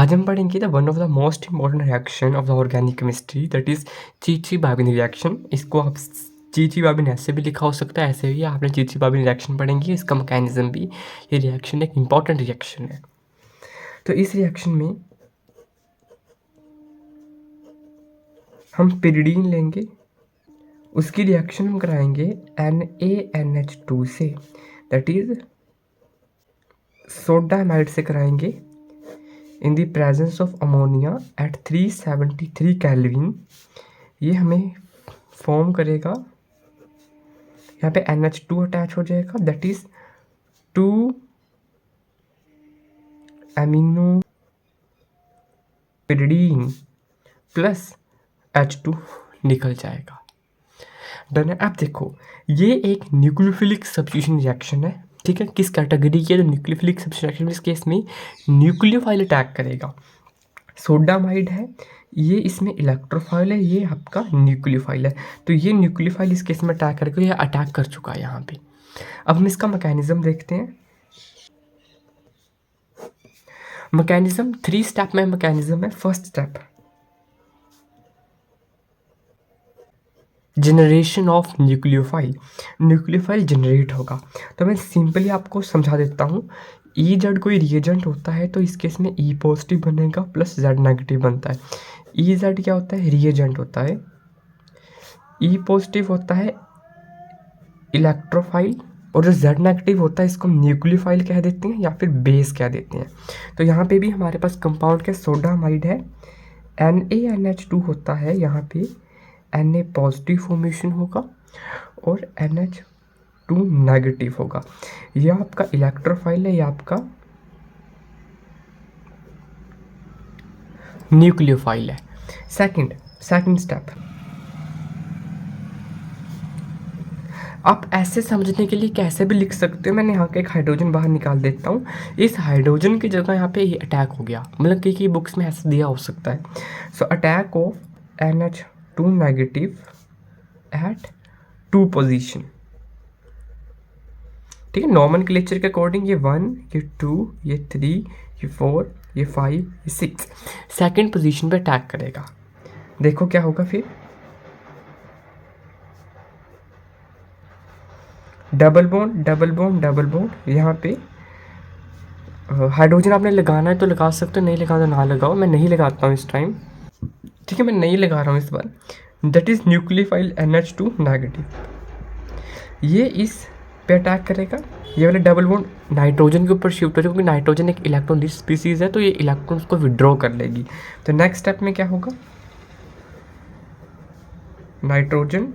आज हम पढ़ेंगे the one of the most important reaction of the organic chemistry that is Chichibabin reaction. इसको आप चीची-बाबिन ऐसे भी लिखा हो सकता है, ऐसे भी आपने चीची-बाबिन रिएक्शन पढ़ेंगे। इसका मैकेनिज्म भी, ये रिएक्शन एक इंपॉर्टेंट रिएक्शन है। तो इस रिएक्शन में हम पिरिडीन लेंगे, उसकी रिएक्शन हम कराएंगे NaNH2 से, दैट इज सोडामाइड से कराएंगे in the presence of ammonia at 373 kelvin. ये हमें फॉर्म करेगा, यहाँ पे NH2 अटैच हो जाएगा, that is 2 amino pyridine plus H2 निकल जाएगा। डन है। अब देखो, ये एक न्यूक्लियोफिलिक सब्स्टिट्यूशन रिएक्शन है, ठीक है। किस कैटेगरी की है? तो न्यूक्लियोफिलिक सब्स्टिट्यूशन रिएक्शन, इस केस में न्यूक्लियोफाइल अटैक करेगा। सोडामाइड है, ये इसमें इलेक्ट्रोफाइल है, ये आपका न्यूक्लियोफाइल है। तो ये न्यूक्लियोफाइल इस केस में अटैक करके ये अटैक कर चुका है यहाँ पे। अब हम इसका मैकेनिज्म देखते हैं। मैकेनिज्म 3 स्टेप में मैकेनिज्म है। First step, generation of nucleophile. Nucleophile generate होगा, तो मैं सिंपली आपको समझा देता हूँ। EZ कोई रिएजेंट होता है तो इस केस में E पॉजिटिव बनेगा प्लस Z नेगेटिव बनता है। EZ क्या होता है? रिएजेंट होता है। E पॉजिटिव होता है इलेक्ट्रोफाइल, और जो Z नेगेटिव होता है इसको हम न्यूक्लियोफाइल कह देते हैं या फिर बेस कह देते हैं। तो यहाँ पे भी हमारे पास कंपाउंड के सोडामाइड है, NaNH2 होता है, यहाँ पे Na पॉजिटिव फॉर्मेशन होगा और NH2 नेगेटिव होगा। यह आपका इलेक्ट्रोफाइल है, यह आपका न्यूक्लियोफाइल है। सेकंड स्टेप, आप ऐसे समझने के लिए कैसे भी लिख सकते हो। मैंने यहाँ का एक हाइड्रोजन बाहर निकाल देता हूँ। इस हाइड्रोजन की जगह यहाँ पे ये अटैक हो गया, मतलब कि बुक्स में ऐसे दिया हो सकता है। So attack of NH2 negative at 2 position, ठीक है। नॉमेनक्लेचर के अकॉर्डिंग ये 1, ये 2, ये 3, ये 4, ये 5, ये 6 सेकेंड पोजीशन पे अटैक करेगा। देखो क्या होगा फिर, double bond double bond double bond. यहाँ पे हाइड्रोजन आपने लगाना है तो लगा सकते हो, नहीं लगाना तो ना लगाओ। मैं नहीं लगाता हूँ इस टाइम, ठीक है, मैं नहीं लगा रहा हूँ इस बार। That is nucleophile NH2 negative, ये इस पे अटैक करेगा। ये वाला डबल बॉन्ड नाइट्रोजन के ऊपर शिफ्ट हो जाएगा, क्योंकि नाइट्रोजन एक इलेक्ट्रॉन रिच स्पीसीज है, तो ये इलेक्ट्रॉन्स को विड्रॉ कर लेगी। तो नेक्स्ट स्टेप में क्या होगा, नाइट्रोजन,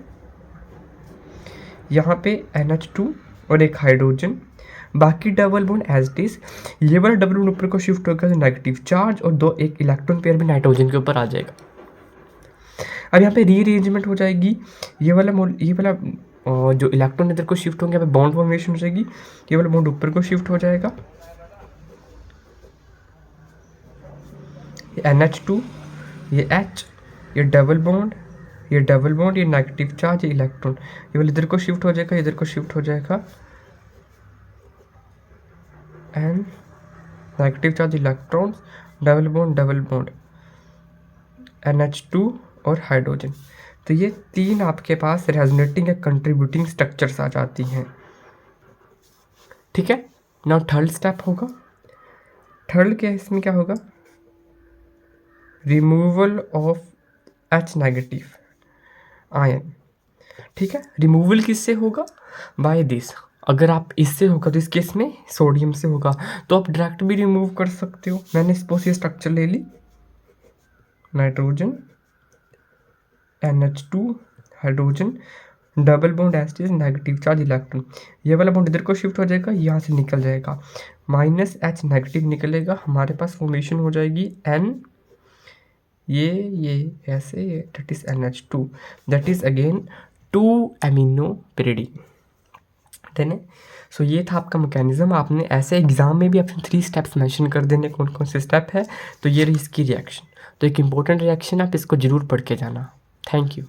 यहाँ पे NH2 और एक हाइड्रोजन, बाकी double bond as it is. ये वाला डबल बॉन्ड ऊपर को शिफ्ट होगा तो नेगेटिव चार्ज और एक इलेक्ट्रॉन पेयर भी नाइट्रोजन के ऊपर आ जाएगा। अब यहाँ पे रीअरेंजमेंट हो जाएगी। ये वाला जो इलेक्ट्रॉन इधर को शिफ्ट होंगे, यहाँ पे बॉन्ड फॉर्मेशन हो जाएगी। ये वाला बॉन्ड ऊपर को शिफ्ट हो जाएगा, ये NH2, ये H, ये डबल बॉन्ड, ये डबल बॉन्ड, ये नेगेटिव चार्ज, ये इलेक्ट्रॉन, ये वाला इधर को शिफ्ट हो जाएगा, इधर को शिफ्ट हो जाएगा, and negative charge electrons, double bond NH2 और हाइड्रोजन। तो ये 3 आपके पास रेजोनेटिंग या कंट्रीब्यूटिंग स्ट्रक्चर्स आ जाती हैं, ठीक है। नाउ थर्ड स्टेप होगा। थर्ड क्या, इसमें क्या होगा, removal of H negative ion, ठीक है। रिमूवल किससे होगा? By this. अगर आप इससे होगा तो इस केस में सोडियम से होगा, तो आप डायरेक्ट भी रिमूव कर सकते हो। मैंने सपोज ये स्ट्रक्चर ले ली, nitrogen, NH2, hydrogen, double bond एस्टिस, नेगेटिव चार्ज इलेक्ट्रॉन, ये वाला बॉन्ड इधर को शिफ्ट हो जाएगा, यहाँ से निकल जाएगा, -H नेगेटिव निकलेगा, हमारे पास फॉर्मेशन हो जाएगी N, ये ऐसे, that is NH2, that is again 2 amino pyridine. Then so ये था आपका मैकेनिज्म। आपने ऐसे एग्जाम में भी अपने 3 स्टेप्स मेंशन कर देने कौन कौन से स्टेप है। तो ये रही इसकी रिएक्शन। तो एक इंपॉर्टेंट रिएक्शन, आप इसको जरूर पढ़ के जाना। Thank you.